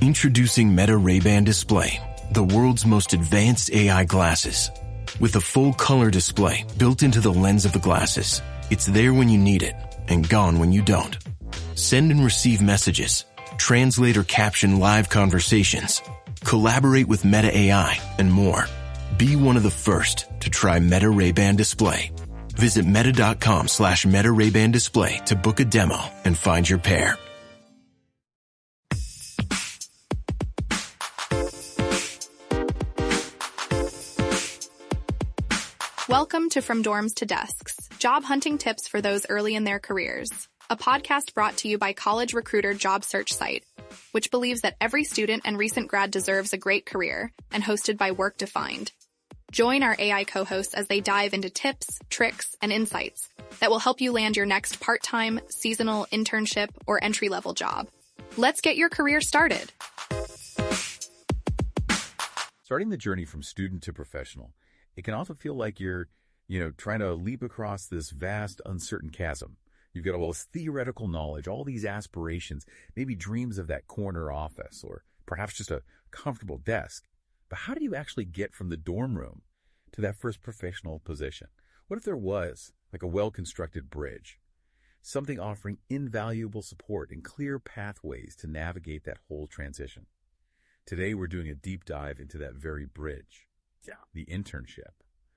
Introducing Meta Ray-Ban Display, the world's most advanced AI glasses. With a full color display built into the lens of the glasses, it's there when you need it and gone when you don't. Send and receive messages, translate or caption live conversations, collaborate with Meta AI, and more. Be one of the first to try Meta Ray-Ban Display. Visit meta.com/Meta Ray-Ban Display to book a demo and find your pair. Welcome to From Dorms to Desks, job hunting tips for those early in their careers. A podcast brought to you by College Recruiter job search site, which believes that every student and recent grad deserves a great career, and hosted by Work Defined. Join our AI co-hosts as they dive into tips, tricks, and insights that will help you land your next part-time, seasonal, internship, or entry-level job. Let's get your career started. Starting the journey from student to professional, it can often feel like you're, trying to leap across this vast, uncertain chasm. You've got all this theoretical knowledge, all these aspirations, maybe dreams of that corner office, or perhaps just a comfortable desk. But how do you actually get from the dorm room to that first professional position? What if there was like a well-constructed bridge, something offering invaluable support and clear pathways to navigate that whole transition? Today, we're doing a deep dive into that very bridge. The internship.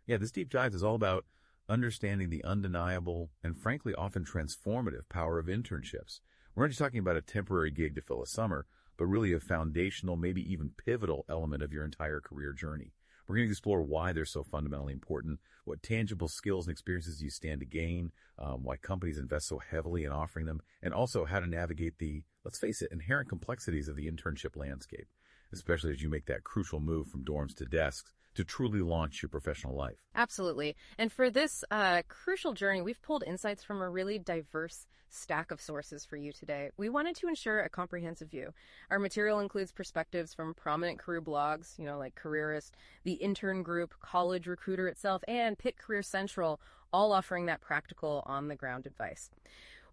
This deep dive is all about understanding the undeniable and frankly often transformative power of internships. We're not just talking about a temporary gig to fill a summer, but really a foundational, maybe even pivotal element of your entire career journey. We're going to explore why they're so fundamentally important, what tangible skills and experiences you stand to gain, why companies invest so heavily in offering them, and also how to navigate the, let's face it, inherent complexities of the internship landscape, especially as you make that crucial move from dorms to desks to truly launch your professional life. Absolutely. And for this crucial journey, we've pulled insights from a really diverse stack of sources for you today. We wanted to ensure a comprehensive view. Our material includes perspectives from prominent career blogs, like Careerist, the Intern Group, College Recruiter itself, and Pitt Career Central, all offering that practical, on-the-ground advice.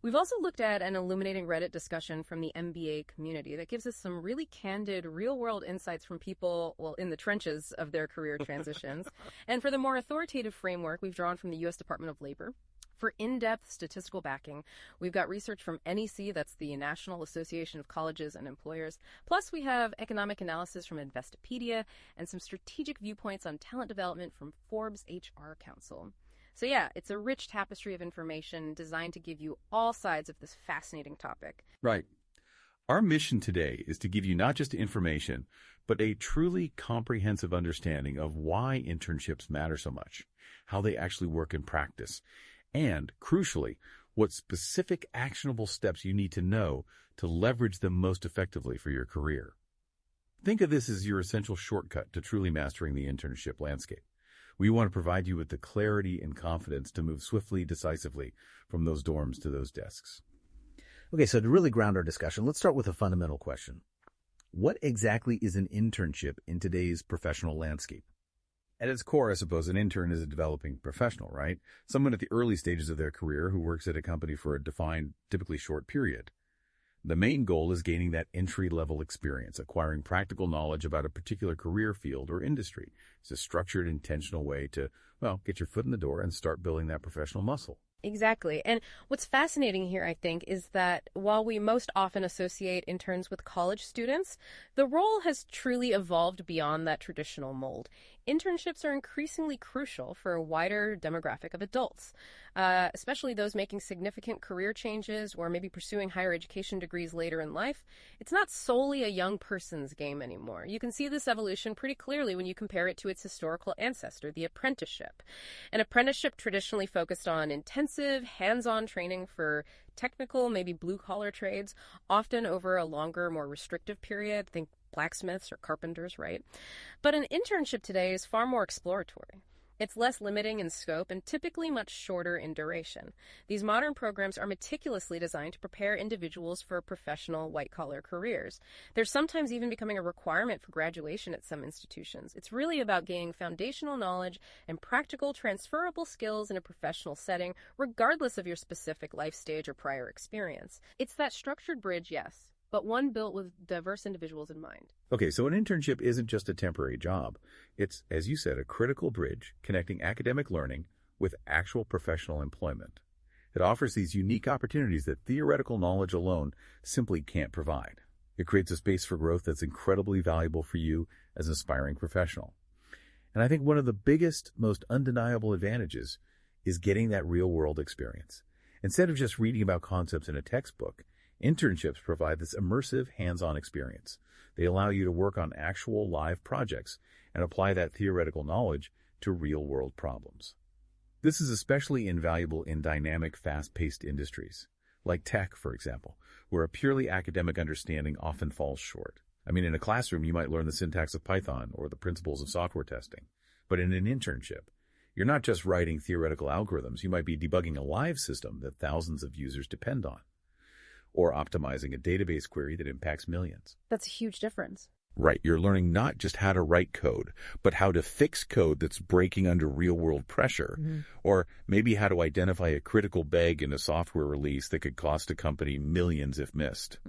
We've also looked at an illuminating Reddit discussion from the MBA community that gives us some really candid, real-world insights from people, in the trenches of their career transitions. And for the more authoritative framework, we've drawn from the U.S. Department of Labor. For in-depth statistical backing, we've got research from NEC, that's the National Association of Colleges and Employers. Plus, we have economic analysis from Investopedia and some strategic viewpoints on talent development from Forbes HR Council. So it's a rich tapestry of information designed to give you all sides of this fascinating topic. Right. Our mission today is to give you not just information, but a truly comprehensive understanding of why internships matter so much, how they actually work in practice, and, crucially, what specific actionable steps you need to know to leverage them most effectively for your career. Think of this as your essential shortcut to truly mastering the internship landscape. We want to provide you with the clarity and confidence to move swiftly, decisively from those dorms to those desks. Okay, so to really ground our discussion, let's start with a fundamental question. What exactly is an internship in today's professional landscape? At its core, I suppose, an intern is a developing professional, right? Someone at the early stages of their career who works at a company for a defined, typically short period. The main goal is gaining that entry-level experience, acquiring practical knowledge about a particular career field or industry. It's a structured, intentional way to, get your foot in the door and start building that professional muscle. Exactly. And what's fascinating here, I think, is that while we most often associate interns with college students, the role has truly evolved beyond that traditional mold. Internships are increasingly crucial for a wider demographic of adults, especially those making significant career changes or maybe pursuing higher education degrees later in life. It's not solely a young person's game anymore. You can see this evolution pretty clearly when you compare it to its historical ancestor, the apprenticeship. An apprenticeship traditionally focused on intensive, hands-on training for technical, maybe blue-collar trades, often over a longer, more restrictive period. Think blacksmiths or carpenters, right? But an internship today is far more exploratory. It's less limiting in scope and typically much shorter in duration. These modern programs are meticulously designed to prepare individuals for professional white-collar careers. They're sometimes even becoming a requirement for graduation at some institutions. It's really about gaining foundational knowledge and practical, transferable skills in a professional setting, regardless of your specific life stage or prior experience. It's that structured bridge, yes, but one built with diverse individuals in mind. Okay, so an internship isn't just a temporary job. It's, as you said, a critical bridge connecting academic learning with actual professional employment. It offers these unique opportunities that theoretical knowledge alone simply can't provide. It creates a space for growth that's incredibly valuable for you as an aspiring professional. And I think one of the biggest, most undeniable advantages is getting that real-world experience. Instead of just reading about concepts in a textbook, internships provide this immersive, hands-on experience. They allow you to work on actual live projects and apply that theoretical knowledge to real-world problems. This is especially invaluable in dynamic, fast-paced industries, like tech, for example, where a purely academic understanding often falls short. I mean, in a classroom, you might learn the syntax of Python or the principles of software testing. But in an internship, you're not just writing theoretical algorithms. You might be debugging a live system that thousands of users depend on, or optimizing a database query that impacts millions. That's a huge difference. Right. You're learning not just how to write code, but how to fix code that's breaking under real-world pressure, or maybe how to identify a critical bug in a software release that could cost a company millions if missed.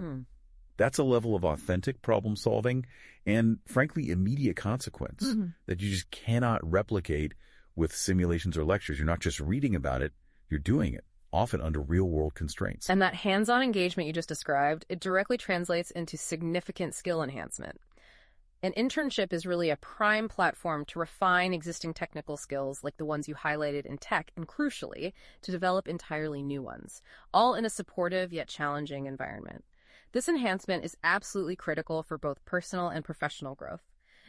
That's a level of authentic problem solving and, frankly, immediate consequence that you just cannot replicate with simulations or lectures. You're not just reading about it, you're doing it, often under real-world constraints. And that hands-on engagement you just described, it directly translates into significant skill enhancement. An internship is really a prime platform to refine existing technical skills like the ones you highlighted in tech, and crucially, to develop entirely new ones, all in a supportive yet challenging environment. This enhancement is absolutely critical for both personal and professional growth.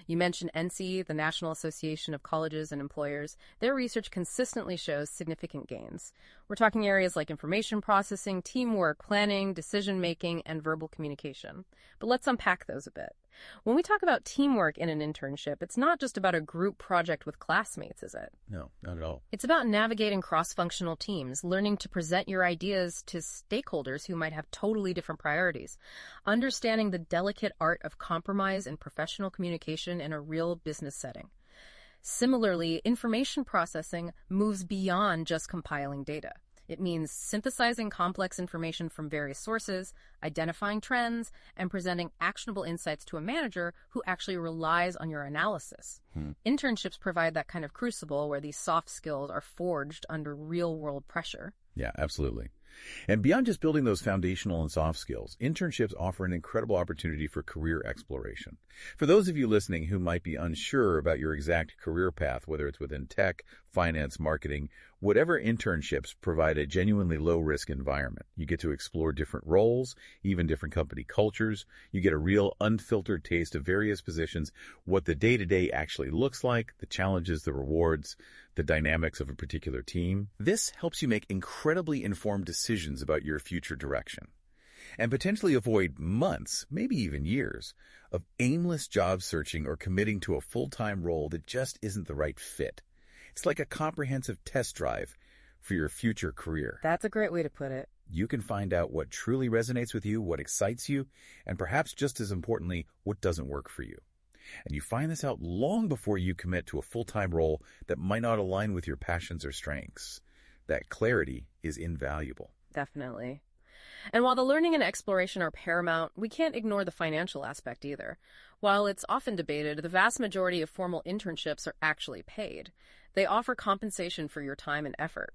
You mentioned NC, the National Association of Colleges and Employers. Their research consistently shows significant gains. We're talking areas like information processing, teamwork, planning, decision-making, and verbal communication. But let's unpack those a bit. When we talk about teamwork in an internship, it's not just about a group project with classmates, is it? No, not at all. It's about navigating cross-functional teams, learning to present your ideas to stakeholders who might have totally different priorities, understanding the delicate art of compromise and professional communication in a real business setting. Similarly, information processing moves beyond just compiling data. It means synthesizing complex information from various sources, identifying trends, and presenting actionable insights to a manager who actually relies on your analysis. Internships provide that kind of crucible where these soft skills are forged under real-world pressure. Yeah, absolutely. And beyond just building those foundational and soft skills, internships offer an incredible opportunity for career exploration. For those of you listening who might be unsure about your exact career path, whether it's within tech, finance, marketing, whatever, internships provide a genuinely low-risk environment. You get to explore different roles, even different company cultures. You get a real unfiltered taste of various positions, what the day-to-day actually looks like, the challenges, the rewards, the dynamics of a particular team. This helps you make incredibly informed decisions about your future direction and potentially avoid months, maybe even years, of aimless job searching or committing to a full-time role that just isn't the right fit. It's like a comprehensive test drive for your future career. That's a great way to put it. You can find out what truly resonates with you, what excites you, and perhaps just as importantly, what doesn't work for you. And you find this out long before you commit to a full-time role that might not align with your passions or strengths. That clarity is invaluable. Definitely. And while the learning and exploration are paramount, we can't ignore the financial aspect either. While it's often debated, the vast majority of formal internships are actually paid. They offer compensation for your time and effort.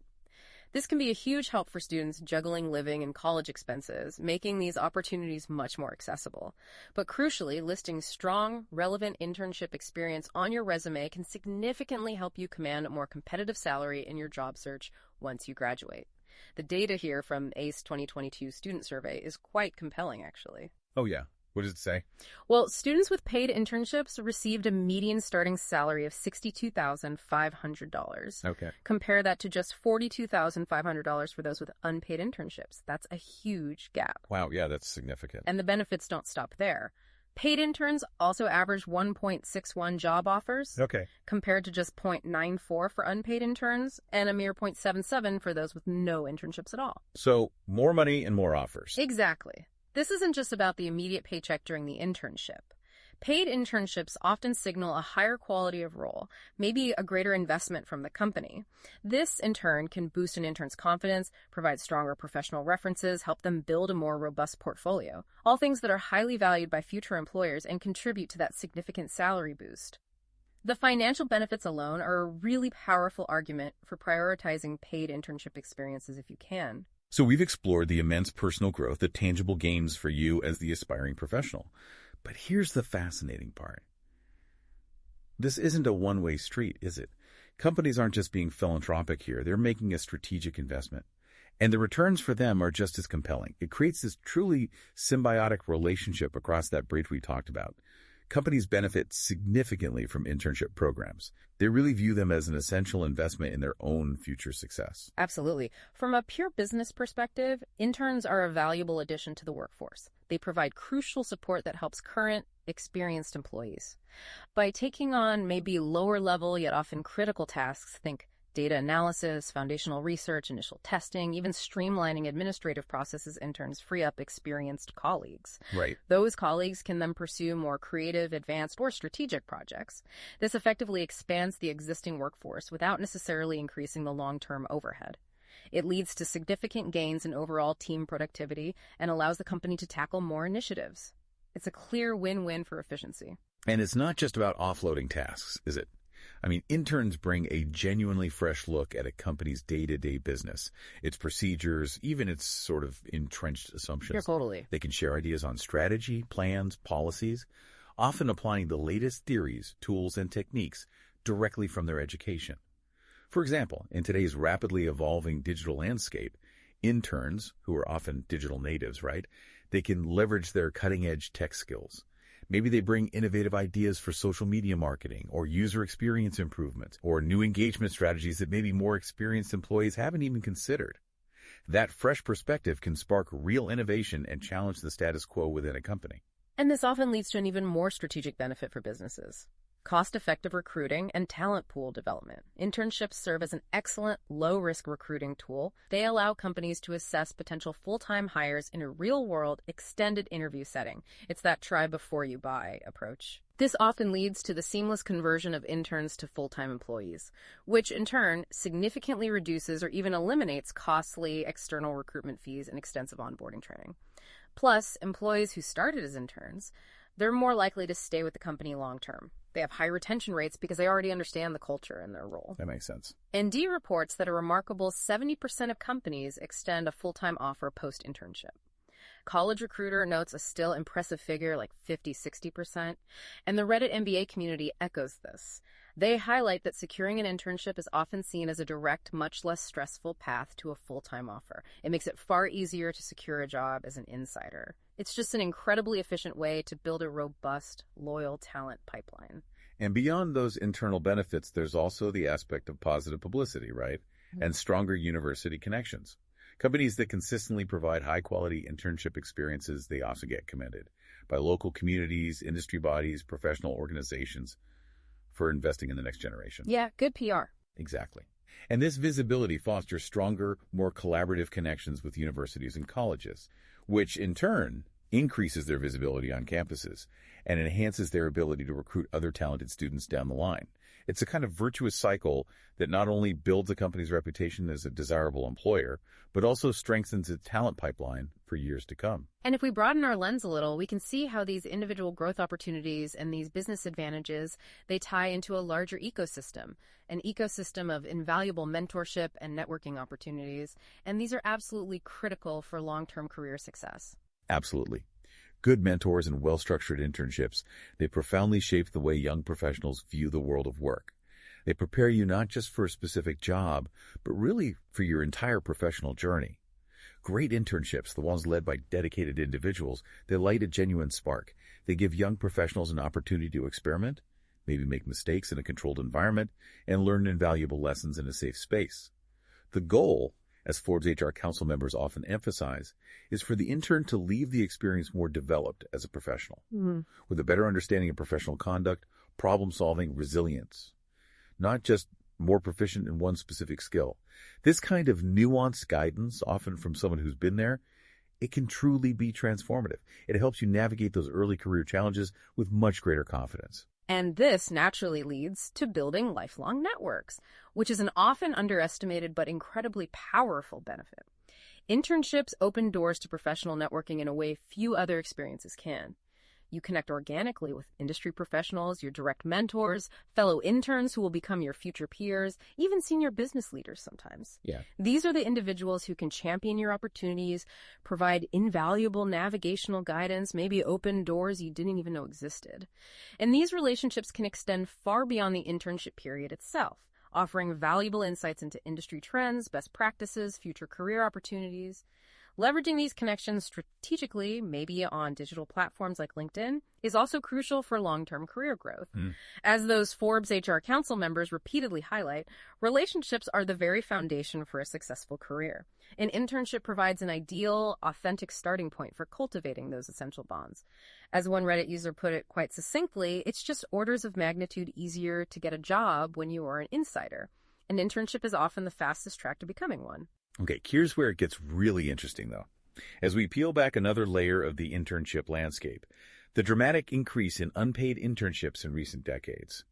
This can be a huge help for students juggling living and college expenses, making these opportunities much more accessible. But crucially, listing strong, relevant internship experience on your resume can significantly help you command a more competitive salary in your job search once you graduate. The data here from ACE 2022 student survey is quite compelling, actually. Oh, yeah. What does it say? Well, students with paid internships received a median starting salary of $62,500. Okay. Compare that to just $42,500 for those with unpaid internships. That's a huge gap. Wow, yeah, that's significant. And the benefits don't stop there. Paid interns also average 1.61 job offers, compared to just 0.94 for unpaid interns and a mere 0.77 for those with no internships at all. So more money and more offers. Exactly. This isn't just about the immediate paycheck during the internship. Paid internships often signal a higher quality of role, maybe a greater investment from the company. This, in turn, can boost an intern's confidence, provide stronger professional references, help them build a more robust portfolio, all things that are highly valued by future employers and contribute to that significant salary boost. The financial benefits alone are a really powerful argument for prioritizing paid internship experiences if you can. So we've explored the immense personal growth, the tangible gains for you as the aspiring professional. But here's the fascinating part. This isn't a one-way street, is it? Companies aren't just being philanthropic here. They're making a strategic investment. And the returns for them are just as compelling. It creates this truly symbiotic relationship across that bridge we talked about. Companies benefit significantly from internship programs. They really view them as an essential investment in their own future success. Absolutely. From a pure business perspective, interns are a valuable addition to the workforce. They provide crucial support that helps current, experienced employees. By taking on maybe lower-level yet often critical tasks, think data analysis, foundational research, initial testing, even streamlining administrative processes, interns free up experienced colleagues. Right. Those colleagues can then pursue more creative, advanced, or strategic projects. This effectively expands the existing workforce without necessarily increasing the long-term overhead. It leads to significant gains in overall team productivity and allows the company to tackle more initiatives. It's a clear win-win for efficiency. And it's not just about offloading tasks, is it? I mean, interns bring a genuinely fresh look at a company's day-to-day business, its procedures, even its sort of entrenched assumptions. Yeah, totally. They can share ideas on strategy, plans, policies, often applying the latest theories, tools, and techniques directly from their education. For example, in today's rapidly evolving digital landscape, interns, who are often digital natives, right, they can leverage their cutting-edge tech skills. Maybe they bring innovative ideas for social media marketing or user experience improvements or new engagement strategies that maybe more experienced employees haven't even considered. That fresh perspective can spark real innovation and challenge the status quo within a company. And this often leads to an even more strategic benefit for businesses. Cost-effective recruiting and talent pool development. Internships serve as an excellent low-risk recruiting tool. They allow companies to assess potential full-time hires in a real-world, extended interview setting. It's that try before you buy approach. This often leads to the seamless conversion of interns to full-time employees, which in turn significantly reduces or even eliminates costly external recruitment fees and extensive onboarding training. Plus, employees who started as interns, they're more likely to stay with the company long-term. They have high retention rates because they already understand the culture and their role. That makes sense. ND reports that a remarkable 70% of companies extend a full-time offer post-internship. College Recruiter notes a still impressive figure like 50-60%, and the Reddit MBA community echoes this. They highlight that securing an internship is often seen as a direct, much less stressful path to a full-time offer. It makes it far easier to secure a job as an insider. It's just an incredibly efficient way to build a robust, loyal talent pipeline. And beyond those internal benefits, there's also the aspect of positive publicity, right? Mm-hmm. And stronger university connections. Companies that consistently provide high-quality internship experiences, they also get commended by local communities, industry bodies, professional organizations for investing in the next generation. Yeah, good PR. Exactly. And this visibility fosters stronger, more collaborative connections with universities and colleges, which in turn increases their visibility on campuses and enhances their ability to recruit other talented students down the line. It's a kind of virtuous cycle that not only builds a company's reputation as a desirable employer, but also strengthens its talent pipeline for years to come. And if we broaden our lens a little, we can see how these individual growth opportunities and these business advantages, they tie into a larger ecosystem, an ecosystem of invaluable mentorship and networking opportunities. And these are absolutely critical for long-term career success. Absolutely. Good mentors and well-structured internships, they profoundly shape the way young professionals view the world of work. They prepare you not just for a specific job, but really for your entire professional journey. Great internships, the ones led by dedicated individuals, they light a genuine spark. They give young professionals an opportunity to experiment, maybe make mistakes in a controlled environment, and learn invaluable lessons in a safe space. The goal, as Forbes HR Council members often emphasize, is for the intern to leave the experience more developed as a professional, with a better understanding of professional conduct, problem-solving, resilience, not just more proficient in one specific skill. This kind of nuanced guidance, often from someone who's been there, it can truly be transformative. It helps you navigate those early career challenges with much greater confidence. And this naturally leads to building lifelong networks, which is an often underestimated but incredibly powerful benefit. Internships open doors to professional networking in a way few other experiences can. You connect organically with industry professionals, your direct mentors, fellow interns who will become your future peers, even senior business leaders sometimes. Yeah. These are the individuals who can champion your opportunities, provide invaluable navigational guidance, maybe open doors you didn't even know existed. And these relationships can extend far beyond the internship period itself, offering valuable insights into industry trends, best practices, future career opportunities. Leveraging these connections strategically, maybe on digital platforms like LinkedIn, is also crucial for long-term career growth. As those Forbes HR Council members repeatedly highlight, relationships are the very foundation for a successful career. An internship provides an ideal, authentic starting point for cultivating those essential bonds. As one Reddit user put it quite succinctly, it's just orders of magnitude easier to get a job when you are an insider. An internship is often the fastest track to becoming one. Okay, here's where it gets really interesting, though. As we peel back another layer of the internship landscape, the dramatic increase in unpaid internships in recent decades,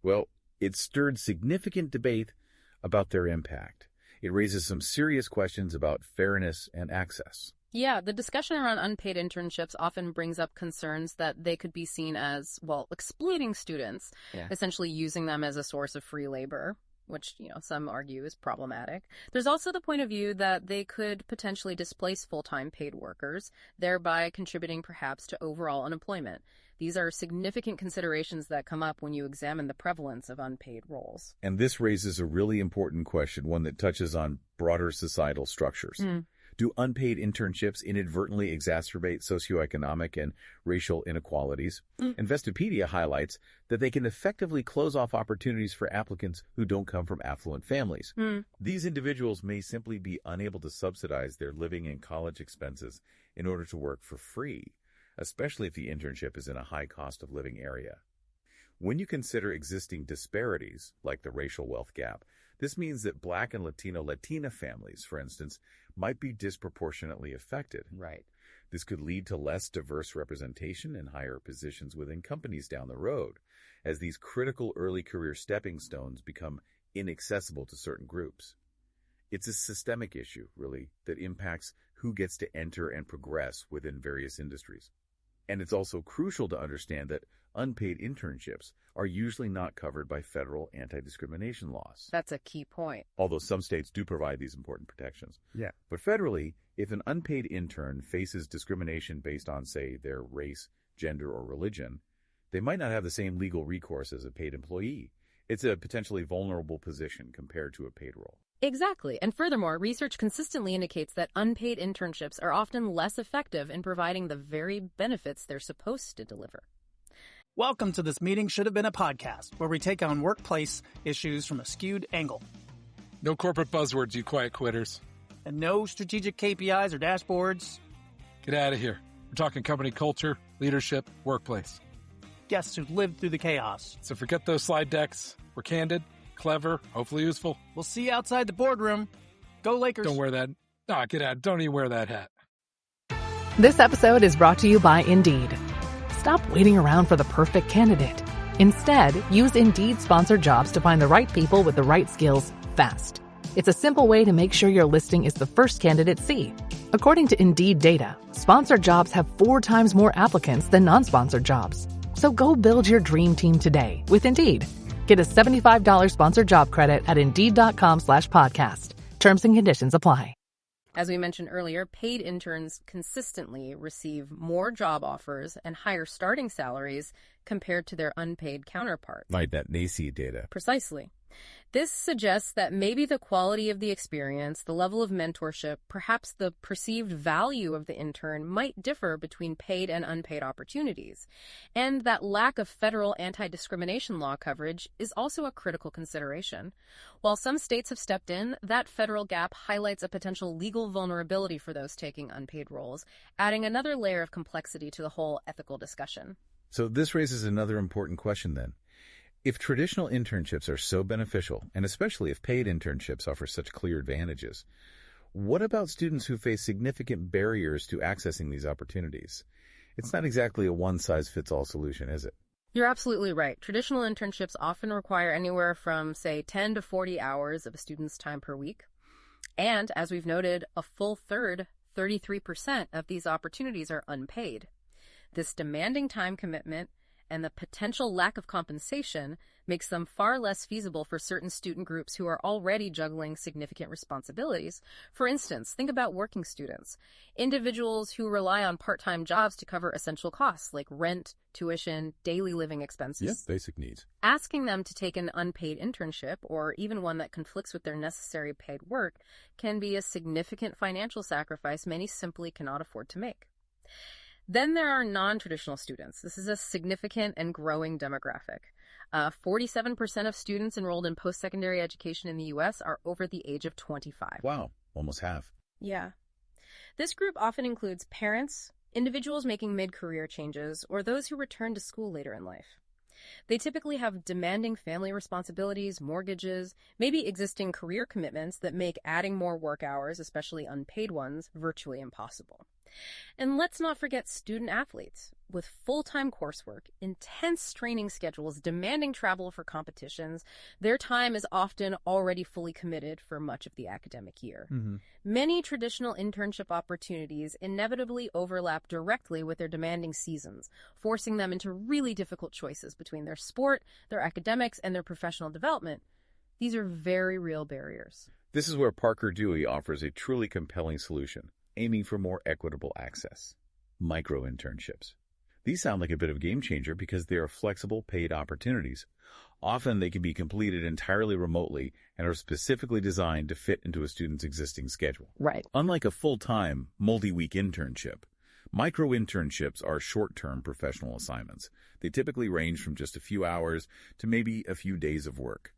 well, it stirred significant debate about their impact. It raises some serious questions about fairness and access. Yeah, the discussion around unpaid internships often brings up concerns that they could be seen as, well, exploiting students, essentially using them as a source of free labor, which, some argue is problematic. There's also the point of view that they could potentially displace full-time paid workers, thereby contributing perhaps to overall unemployment. These are significant considerations that come up when you examine the prevalence of unpaid roles. And this raises a really important question, one that touches on broader societal structures. Do unpaid internships inadvertently exacerbate socioeconomic and racial inequalities? Investopedia highlights that they can effectively close off opportunities for applicants who don't come from affluent families. These individuals may simply be unable to subsidize their living and college expenses in order to work for free, especially if the internship is in a high cost of living area. When you consider existing disparities, like the racial wealth gap, this means that Black and Latina families, for instance, might be disproportionately affected. Right. This could lead to less diverse representation in higher positions within companies down the road, as these critical early career stepping stones become inaccessible to certain groups. It's a systemic issue, really, that impacts who gets to enter and progress within various industries. And it's also crucial to understand that unpaid internships are usually not covered by federal anti-discrimination laws. That's a key point. Although some states do provide these important protections. Yeah. But federally, if an unpaid intern faces discrimination based on, say, their race, gender, or religion, they might not have the same legal recourse as a paid employee. It's a potentially vulnerable position compared to a paid role. Exactly. And furthermore, research consistently indicates that unpaid internships are often less effective in providing the very benefits they're supposed to deliver. Welcome to This Meeting Should Have Been a Podcast, where we take on workplace issues from a skewed angle. No corporate buzzwords, you quiet quitters. And no strategic KPIs or dashboards. Get out of here. We're talking company culture, leadership, workplace. Guests who've lived through the chaos. So forget those slide decks. We're candid, clever, hopefully useful. We'll see you outside the boardroom. Go Lakers. Don't wear that. Get out. Don't even wear that hat. This episode is brought to you by Indeed. Stop waiting around for the perfect candidate. Instead, use Indeed sponsored jobs to find the right people with the right skills fast. It's a simple way to make sure your listing is the first candidates see. According to Indeed data, sponsored jobs have 4 times more applicants than non-sponsored jobs. So go build your dream team today with Indeed. Get a $75 sponsored job credit at Indeed.com/podcast. Terms and conditions apply. As we mentioned earlier, paid interns consistently receive more job offers and higher starting salaries compared to their unpaid counterparts. Like that NACE data. Precisely. This suggests that maybe the quality of the experience, the level of mentorship, perhaps the perceived value of the intern might differ between paid and unpaid opportunities. And that lack of federal anti-discrimination law coverage is also a critical consideration. While some states have stepped in, that federal gap highlights a potential legal vulnerability for those taking unpaid roles, adding another layer of complexity to the whole ethical discussion. So this raises another important question then. If traditional internships are so beneficial, and especially if paid internships offer such clear advantages, What about students who face significant barriers to accessing these opportunities? It's not exactly a one-size-fits-all solution, is it? You're absolutely right. Traditional internships often require anywhere from, say, 10 to 40 hours of a student's time per week. And, as we've noted, a full third, 33% of these opportunities are unpaid. This demanding time commitment and the potential lack of compensation makes them far less feasible for certain student groups who are already juggling significant responsibilities. For instance, think about working students, individuals who rely on part-time jobs to cover essential costs like rent, tuition, daily living expenses. Yes, basic needs. Asking them to take an unpaid internship, or even one that conflicts with their necessary paid work, can be a significant financial sacrifice many simply cannot afford to make. Then there are non-traditional students. This is a significant and growing demographic. 47% of students enrolled in post-secondary education in the U.S. are over the age of 25. Wow, almost half. Yeah. This group often includes parents, individuals making mid-career changes, or those who return to school later in life. They typically have demanding family responsibilities, mortgages, maybe existing career commitments that make adding more work hours, especially unpaid ones, virtually impossible. And let's not forget student athletes. With full-time coursework, intense training schedules, demanding travel for competitions, their time is often already fully committed for much of the academic year. Many traditional internship opportunities inevitably overlap directly with their demanding seasons, forcing them into really difficult choices between their sport, their academics, and their professional development. These are very real barriers. This is where Parker Dewey offers a truly compelling solution, aiming for more equitable access. Micro-internships. These sound like a bit of a game changer because they are flexible, paid opportunities. Often they can be completed entirely remotely and are specifically designed to fit into a student's existing schedule. Right. Unlike a full-time, multi-week internship, micro-internships are short-term professional assignments. They typically range from just a few hours to maybe a few days of work.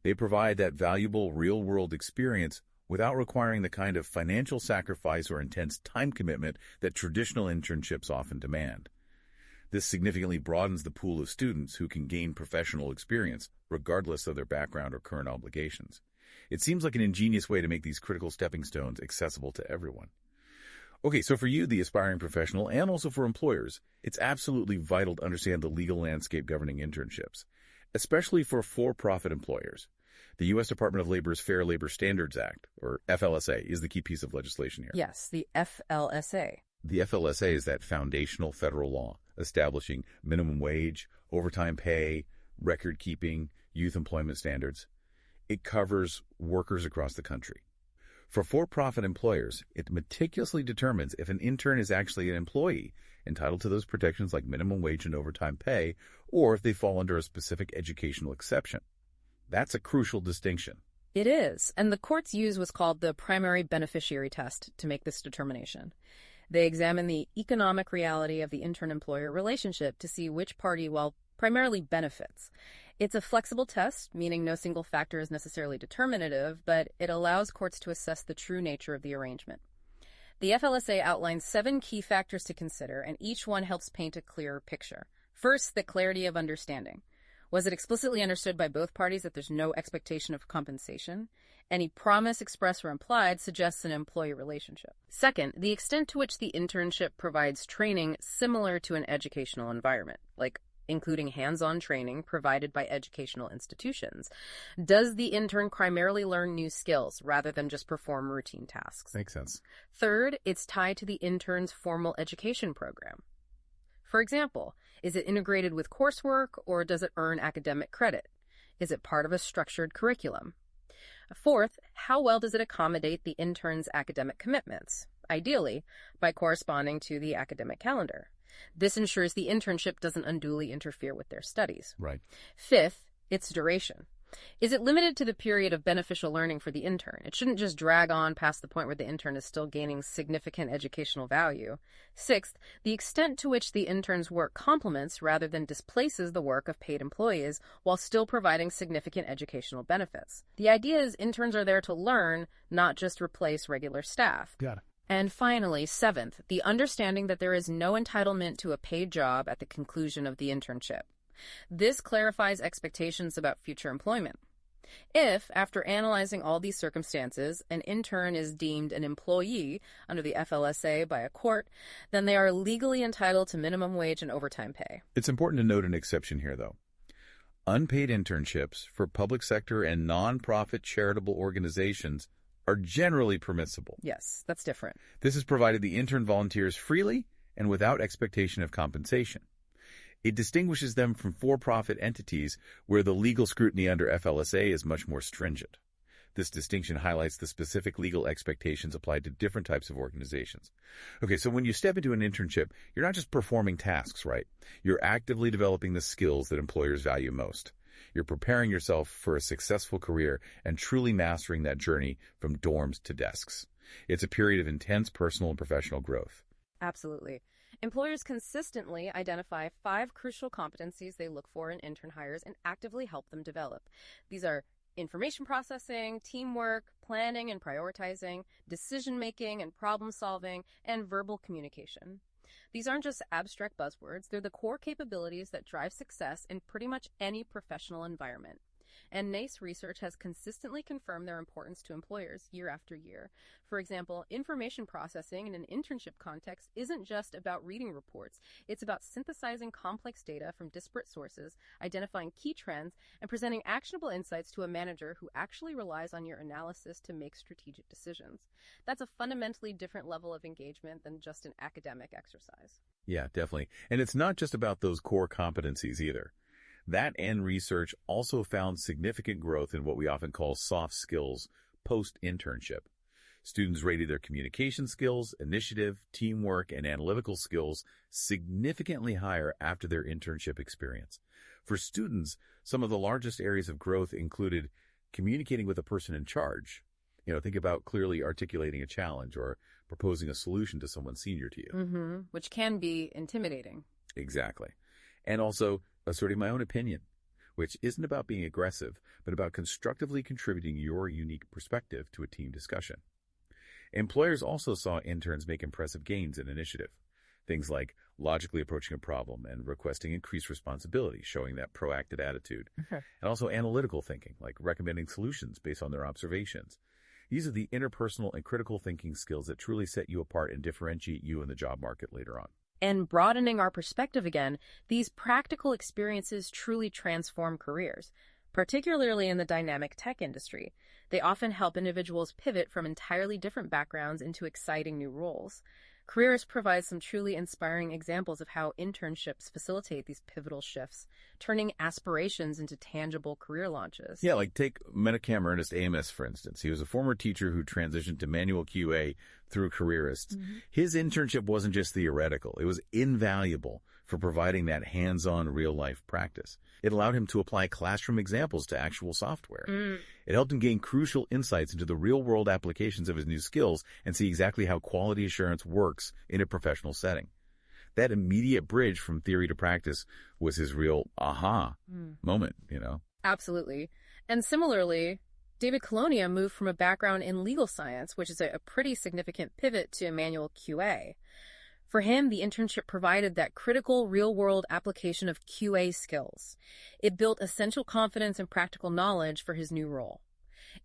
They provide that valuable real-world experience without requiring the kind of financial sacrifice or intense time commitment that traditional internships often demand. This significantly broadens the pool of students who can gain professional experience, regardless of their background or current obligations. It seems like an ingenious way to make these critical stepping stones accessible to everyone. Okay, so for you, the aspiring professional, and also for employers, it's absolutely vital to understand the legal landscape governing internships, especially for-profit employers. The U.S. Department of Labor's Fair Labor Standards Act, or FLSA, is the key piece of legislation here. Yes, the FLSA. The FLSA is that foundational federal law establishing minimum wage, overtime pay, record keeping, youth employment standards. It covers workers across the country. For-profit employers, it meticulously determines if an intern is actually an employee entitled to those protections like minimum wage and overtime pay, or if they fall under a specific educational exception. That's a crucial distinction. It is, and the courts use what's called the primary beneficiary test to make this determination. They examine the economic reality of the intern-employer relationship to see which party, primarily benefits. It's a flexible test, meaning no single factor is necessarily determinative, but it allows courts to assess the true nature of the arrangement. The FLSA outlines 7 key factors to consider, and each one helps paint a clearer picture. First, the clarity of understanding. Was it explicitly understood by both parties that there's no expectation of compensation? Any promise, express or implied, suggests an employee relationship. Second, the extent to which the internship provides training similar to an educational environment, like including hands-on training provided by educational institutions. Does the intern primarily learn new skills rather than just perform routine tasks? Makes sense. Third, it's tied to the intern's formal education program. For example, is it integrated with coursework or does it earn academic credit? Is it part of a structured curriculum? Fourth, how well does it accommodate the intern's academic commitments? Ideally, by corresponding to the academic calendar. This ensures the internship doesn't unduly interfere with their studies. Right. Fifth, its duration. Is it limited to the period of beneficial learning for the intern? It shouldn't just drag on past the point where the intern is still gaining significant educational value. Sixth, the extent to which the intern's work complements rather than displaces the work of paid employees while still providing significant educational benefits. The idea is interns are there to learn, not just replace regular staff. Got it. And finally, seventh, the understanding that there is no entitlement to a paid job at the conclusion of the internship. This clarifies expectations about future employment. If, after analyzing all these circumstances, an intern is deemed an employee under the FLSA by a court, then they are legally entitled to minimum wage and overtime pay. It's important to note an exception here, though. Unpaid internships for public sector and nonprofit charitable organizations are generally permissible. Yes, that's different. This is provided the intern volunteers freely and without expectation of compensation. It distinguishes them from for-profit entities where the legal scrutiny under FLSA is much more stringent. This distinction highlights the specific legal expectations applied to different types of organizations. Okay, so when you step into an internship, you're not just performing tasks, right? You're actively developing the skills that employers value most. You're preparing yourself for a successful career and truly mastering that journey from dorms to desks. It's a period of intense personal and professional growth. Absolutely. Employers consistently identify 5 crucial competencies they look for in intern hires and actively help them develop. These are information processing, teamwork, planning and prioritizing, decision-making and problem-solving, and verbal communication. These aren't just abstract buzzwords, they're the core capabilities that drive success in pretty much any professional environment. And NACE research has consistently confirmed their importance to employers year after year. For example, information processing in an internship context isn't just about reading reports. It's about synthesizing complex data from disparate sources, identifying key trends, and presenting actionable insights to a manager who actually relies on your analysis to make strategic decisions. That's a fundamentally different level of engagement than just an academic exercise. Yeah, definitely. And it's not just about those core competencies either. That end research also found significant growth in what we often call soft skills post-internship. Students rated their communication skills, initiative, teamwork, and analytical skills significantly higher after their internship experience. For students, some of the largest areas of growth included communicating with a person in charge. Think about clearly articulating a challenge or proposing a solution to someone senior to you. Which can be intimidating. Exactly. And also asserting my own opinion, which isn't about being aggressive, but about constructively contributing your unique perspective to a team discussion. Employers also saw interns make impressive gains in initiative. Things like logically approaching a problem and requesting increased responsibility, showing that proactive attitude. And also analytical thinking, like recommending solutions based on their observations. These are the interpersonal and critical thinking skills that truly set you apart and differentiate you in the job market later on. And broadening our perspective again, these practical experiences truly transform careers, particularly in the dynamic tech industry. They often help individuals pivot from entirely different backgrounds into exciting new roles. Careers provide some truly inspiring examples of how internships facilitate these pivotal shifts, turning aspirations into tangible career launches. Yeah, like take Metacam Ernest Amos, for instance. He was a former teacher who transitioned to manual QA through careerists. His internship wasn't just theoretical. It was invaluable for providing that hands-on real-life practice. It allowed him to apply classroom examples to actual software. It helped him gain crucial insights into the real-world applications of his new skills and see exactly how quality assurance works in a professional setting. That immediate bridge from theory to practice was his real aha moment, Absolutely. And similarly, David Colonia moved from a background in legal science, which is a pretty significant pivot to manual QA. For him, the internship provided that critical real-world application of QA skills. It built essential confidence and practical knowledge for his new role.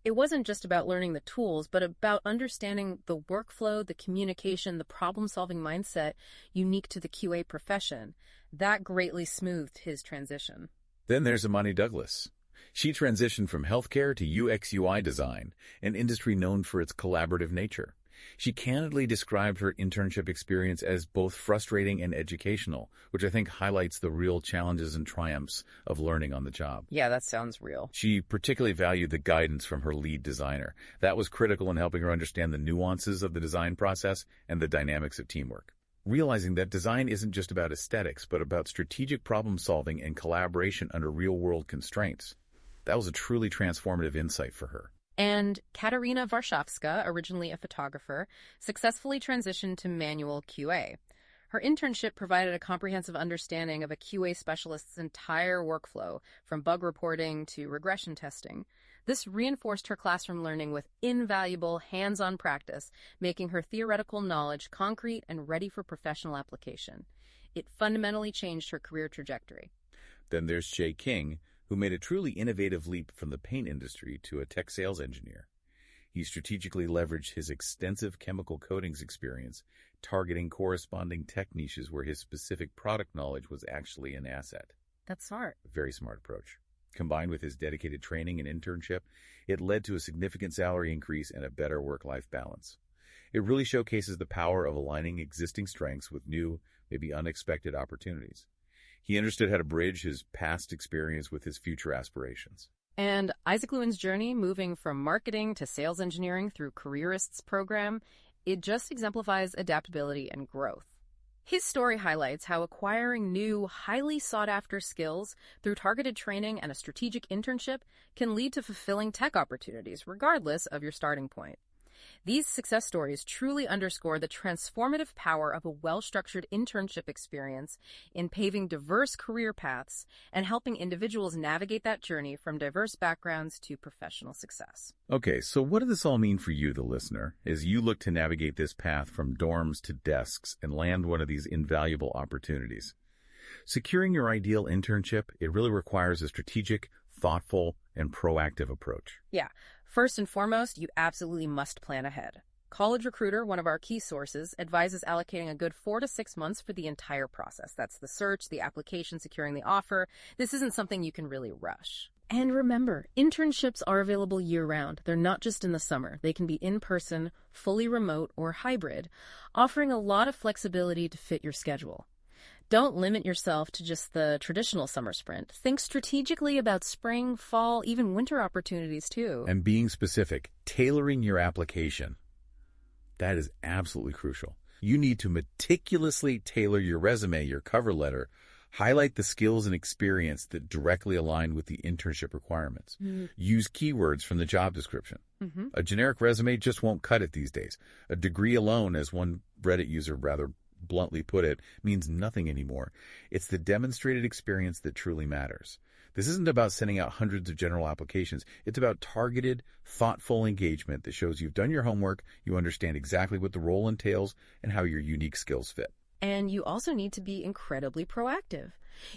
It wasn't just about learning the tools, but about understanding the workflow, the communication, the problem-solving mindset unique to the QA profession. That greatly smoothed his transition. Then there's Imani Douglas. She transitioned from healthcare to UX/UI design, an industry known for its collaborative nature. She candidly described her internship experience as both frustrating and educational, which I think highlights the real challenges and triumphs of learning on the job. Yeah, that sounds real. She particularly valued the guidance from her lead designer. That was critical in helping her understand the nuances of the design process and the dynamics of teamwork. Realizing that design isn't just about aesthetics, but about strategic problem solving and collaboration under real-world constraints. That was a truly transformative insight for her. And Katarina Warszawska, originally a photographer, successfully transitioned to manual QA. Her internship provided a comprehensive understanding of a QA specialist's entire workflow, from bug reporting to regression testing. This reinforced her classroom learning with invaluable hands-on practice, making her theoretical knowledge concrete and ready for professional application. It fundamentally changed her career trajectory. Then there's Shay King, who made a truly innovative leap from the paint industry to a tech sales engineer. He strategically leveraged his extensive chemical coatings experience, targeting corresponding tech niches where his specific product knowledge was actually an asset. That's smart. A very smart approach. Combined with his dedicated training and internship, it led to a significant salary increase and a better work-life balance. It really showcases the power of aligning existing strengths with new, maybe unexpected opportunities. He understood how to bridge his past experience with his future aspirations. And Isaac Lewin's journey moving from marketing to sales engineering through Careerists program, it just exemplifies adaptability and growth. His story highlights how acquiring new, highly sought-after skills through targeted training and a strategic internship can lead to fulfilling tech opportunities, regardless of your starting point. These success stories truly underscore the transformative power of a well-structured internship experience in paving diverse career paths and helping individuals navigate that journey from diverse backgrounds to professional success. Okay, so what does this all mean for you, the listener, as you look to navigate this path from dorms to desks and land one of these invaluable opportunities? Securing your ideal internship, it really requires a strategic, thoughtful, and proactive approach. Yeah. First and foremost, you absolutely must plan ahead. College Recruiter, one of our key sources, advises allocating a good 4 to 6 months for the entire process. That's the search, the application, securing the offer. This isn't something you can really rush. And remember, internships are available year-round. They're not just in the summer. They can be in-person, fully remote, or hybrid, offering a lot of flexibility to fit your schedule. Don't limit yourself to just the traditional summer sprint. Think strategically about spring, fall, even winter opportunities too. And being specific, tailoring your application. That is absolutely crucial. You need to meticulously tailor your resume, your cover letter, highlight the skills and experience that directly align with the internship requirements. Use keywords from the job description. A generic resume just won't cut it these days. A degree alone, as one Reddit user rather bluntly put it, means nothing anymore. It's the demonstrated experience that truly matters. This isn't about sending out hundreds of general applications. It's about targeted, thoughtful engagement that shows you've done your homework, you understand exactly what the role entails, and how your unique skills fit. And you also need to be incredibly proactive.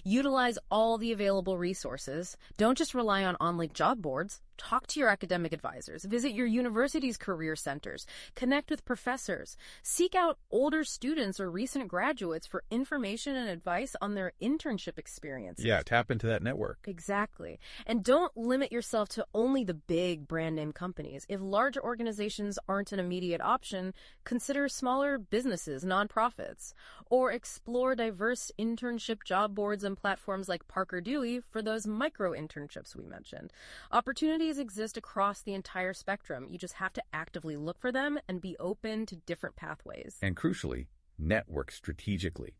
Utilize all the available resources. Don't just rely on online job boards. Talk to your academic advisors. Visit your university's career centers. Connect with professors. Seek out older students or recent graduates for information and advice on their internship experiences. Yeah, tap into that network. Exactly. And don't limit yourself to only the big brand name companies. If large organizations aren't an immediate option, consider smaller businesses, nonprofits, or explore diverse internship job boards and platforms like Parker Dewey for those micro-internships we mentioned. Opportunities exist across the entire spectrum. You just have to actively look for them and be open to different pathways. And crucially, network strategically.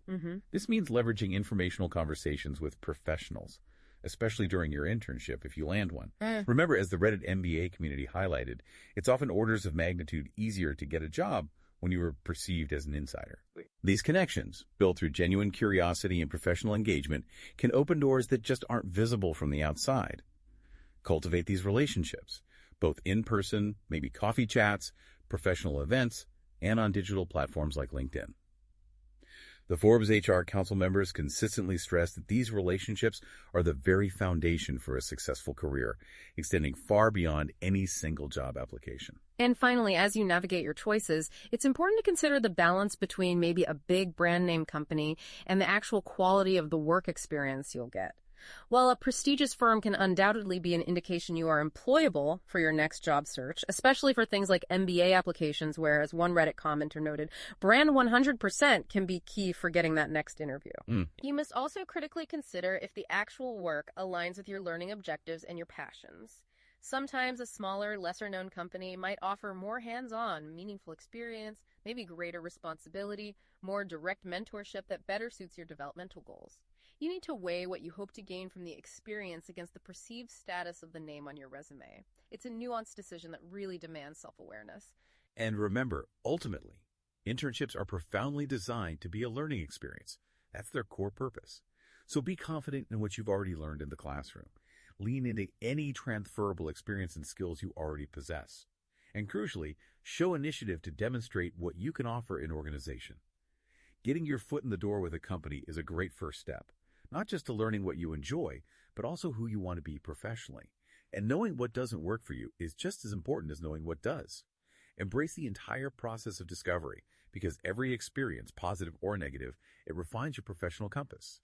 This means leveraging informational conversations with professionals, especially during your internship if you land one. Remember, as the Reddit MBA community highlighted, it's often orders of magnitude easier to get a job when you were perceived as an insider. These connections, built through genuine curiosity and professional engagement, can open doors that just aren't visible from the outside. Cultivate these relationships, both in person, maybe coffee chats, professional events, and on digital platforms like LinkedIn. The Forbes HR Council members consistently stress that these relationships are the very foundation for a successful career, extending far beyond any single job application. And finally, as you navigate your choices, it's important to consider the balance between maybe a big brand name company and the actual quality of the work experience you'll get. While a prestigious firm can undoubtedly be an indication you are employable for your next job search, especially for things like MBA applications where, as one Reddit commenter noted, brand 100% can be key for getting that next interview. You must also critically consider if the actual work aligns with your learning objectives and your passions. Sometimes a smaller, lesser-known company might offer more hands-on, meaningful experience, maybe greater responsibility, more direct mentorship that better suits your developmental goals. You need to weigh what you hope to gain from the experience against the perceived status of the name on your resume. It's a nuanced decision that really demands self-awareness. And remember, ultimately, internships are profoundly designed to be a learning experience. That's their core purpose. So be confident in what you've already learned in the classroom. Lean into any transferable experience and skills you already possess. And crucially, show initiative to demonstrate what you can offer an organization. Getting your foot in the door with a company is a great first step, not just to learning what you enjoy, but also who you want to be professionally. And knowing what doesn't work for you is just as important as knowing what does. Embrace the entire process of discovery, because every experience, positive or negative, it refines your professional compass.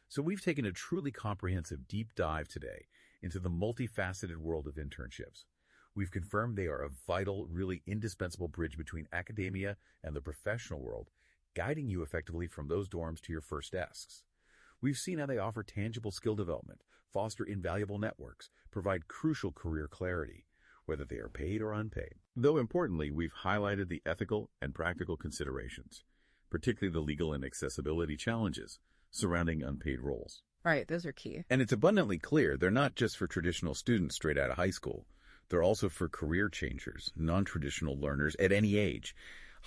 So we've taken a truly comprehensive deep dive today into the multifaceted world of internships. We've confirmed they are a vital, really indispensable bridge between academia and the professional world, guiding you effectively from those dorms to your first desks. We've seen how they offer tangible skill development, foster invaluable networks, provide crucial career clarity, whether they are paid or unpaid. Though importantly, we've highlighted the ethical and practical considerations, particularly the legal and accessibility challenges surrounding unpaid roles. Right, those are key. And it's abundantly clear they're not just for traditional students straight out of high school. They're also for career changers, non-traditional learners at any age,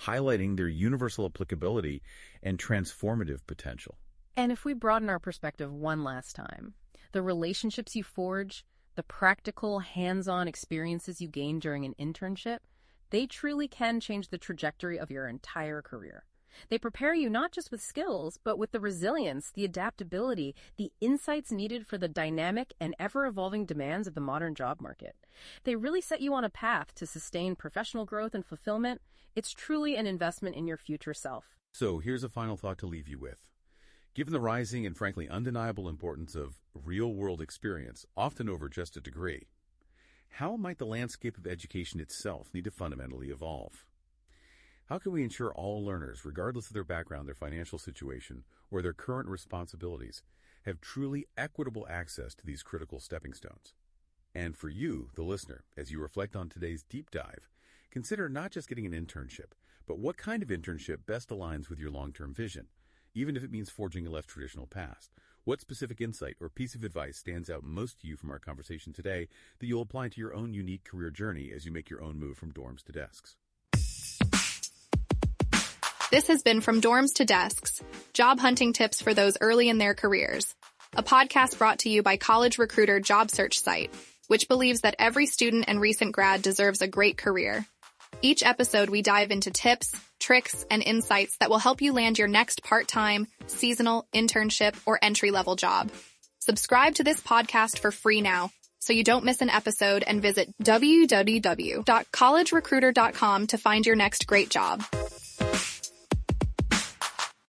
highlighting their universal applicability and transformative potential. And if we broaden our perspective one last time, the relationships you forge, the practical, hands-on experiences you gain during an internship, they truly can change the trajectory of your entire career. They prepare you not just with skills, but with the resilience, the adaptability, the insights needed for the dynamic and ever-evolving demands of the modern job market. They really set you on a path to sustain professional growth and fulfillment. It's truly an investment in your future self. So here's a final thought to leave you with. Given the rising and frankly undeniable importance of real-world experience, often over just a degree, how might the landscape of education itself need to fundamentally evolve? How can we ensure all learners, regardless of their background, their financial situation, or their current responsibilities, have truly equitable access to these critical stepping stones? And for you, the listener, as you reflect on today's deep dive, consider not just getting an internship, but what kind of internship best aligns with your long-term vision, even if it means forging a less traditional path. What specific insight or piece of advice stands out most to you from our conversation today that you'll apply to your own unique career journey as you make your own move from dorms to desks? This has been From Dorms to Desks, job hunting tips for those early in their careers, a podcast brought to you by College Recruiter job search site, which believes that every student and recent grad deserves a great career. Each episode, we dive into tips, tricks, and insights that will help you land your next part-time, seasonal, internship, or entry-level job. Subscribe to this podcast for free now, so you don't miss an episode, and visit www.collegerecruiter.com to find your next great job.